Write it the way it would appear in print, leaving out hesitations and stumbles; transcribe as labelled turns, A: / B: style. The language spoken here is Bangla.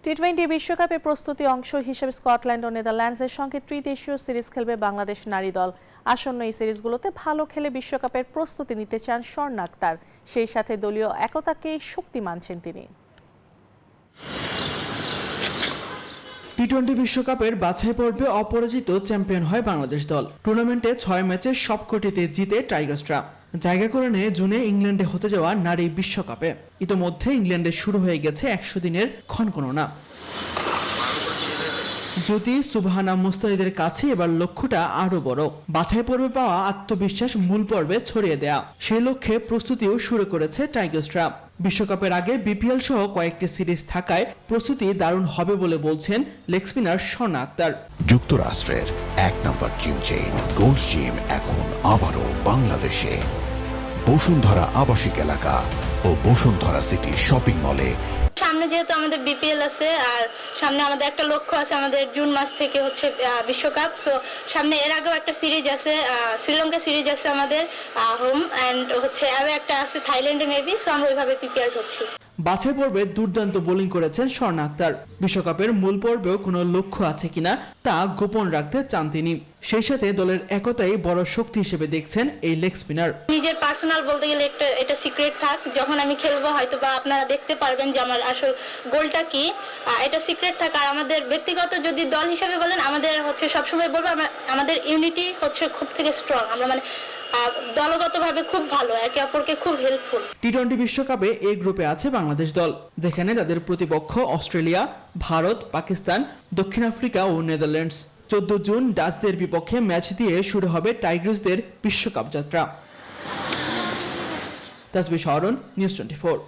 A: টি-20 বিশ্বকাপের প্রস্তুতি অংশ হিসেবে স্কটল্যান্ড ও নেদারল্যান্ডসের সঙ্গে ত্রিদেশীয় সিরিজ খেলবে বাংলাদেশ নারী দল। আসন্ন এই সিরিজগুলোতে ভালো খেলে বিশ্বকাপের প্রস্তুতি নিতে চান স্বর্ণা আক্তার। সেই সাথে দলীয় একতাকে শক্তি মানছেন তিনি।
B: টি-20 বিশ্বকাপের বাছাই পর্বে অপরাজিত চ্যাম্পিয়ন হয় বাংলাদেশ দল। টুর্নামেন্টে 6 ম্যাচে সবকটিতে জিতে টাইগার্সরা। জায়গা করে নেয় জুনে ইংল্যান্ডে হতে যাওয়া নারী বিশ্বকাপে। ইতোমধ্যে ইংল্যান্ডে শুরু হয়ে গেছে 100 দিনের ক্ষণগণনা। যদি সুবহানা মুস্তারিদের কাছে এবার লক্ষ্যটা আরো বড়, বাছাই পর্বে পাওয়া আত্মবিশ্বাস মূল পর্বে ছড়িয়ে দেয়া। সেই লক্ষ্যে প্রস্তুতিও শুরু করেছে টাইগার্সরা। বিশ্বকাপের আগে বিপিএল সহ কয়েকটি সিরিজ থাকায় প্রস্তুতি দারুণ হবে বলে বলছেন লেগ স্পিনার স্বর্ণা আক্তার।
C: যুক্তরাষ্ট্রের 1 নম্বর জিম চেইন গোল্ড জিম এখন আবারও বাংলাদেশে। বসুন্ধরা আবাসিক এলাকা ও বসুন্ধরা সিটি শপিং মলে।
D: সামনে যেহেতু আমাদের বিপিএল আছে আর সামনে আমাদের একটা লক্ষ্য আছে, আমাদের জুন মাস থেকে হচ্ছে বিশ্বকাপ। সো সামনে এর আগেও একটা সিরিজ আছে, শ্রীলঙ্কা সিরিজ আছে আমাদের হোম, অ্যান্ড হচ্ছে আরও একটা আছে থাইল্যান্ডে মেবি। সো আমরা ওইভাবে প্রিপেয়ার হচ্ছি।
B: বাছাই পর্বে দুর্দান্ত বোলিং করেছেন স্বর্ণা আক্তার। বিশ্বকাপের মূল পর্বেও কোনো লক্ষ্য আছে কিনা তা গোপন রাখতে চান তিনি। সেই সাথে দলের একতাই বড় শক্তি হিসেবে দেখছেন এই লেগ স্পিনার।
D: নিজের পার্সোনাল বলতে গেলে এটা সিক্রেট থাক, যখন আমি খেলবো হয়তো বা আপনারা দেখতে পারবেন যে আমার আসল গোলটা কি, এটা সিক্রেট থাক। আর আমাদের ব্যক্তিগত যদি দল হিসাবে বলেন, আমাদের হচ্ছে সবসময় বলবো আমাদের ইউনিটি হচ্ছে খুব থেকে স্ট্রং। আমরা মানে দলগতভাবে খুব ভালো, একে অপরকে খুব হেল্পফুল।
B: টি-20 বিশ্বকাপে এই গ্রুপে আছে বাংলাদেশ দল, যেখানে তাদের প্রতিপক্ষ অস্ট্রেলিয়া, ভারত, পাকিস্তান, দক্ষিণ আফ্রিকা ও নেদারল্যান্ডস। 14 জুন ডাচদের বিপক্ষে ম্যাচ দিয়ে শুরু হবে টাইগার্সদের বিশ্বকাপ যাত্রা। তাসবিহ শাওন, নিউজ 24।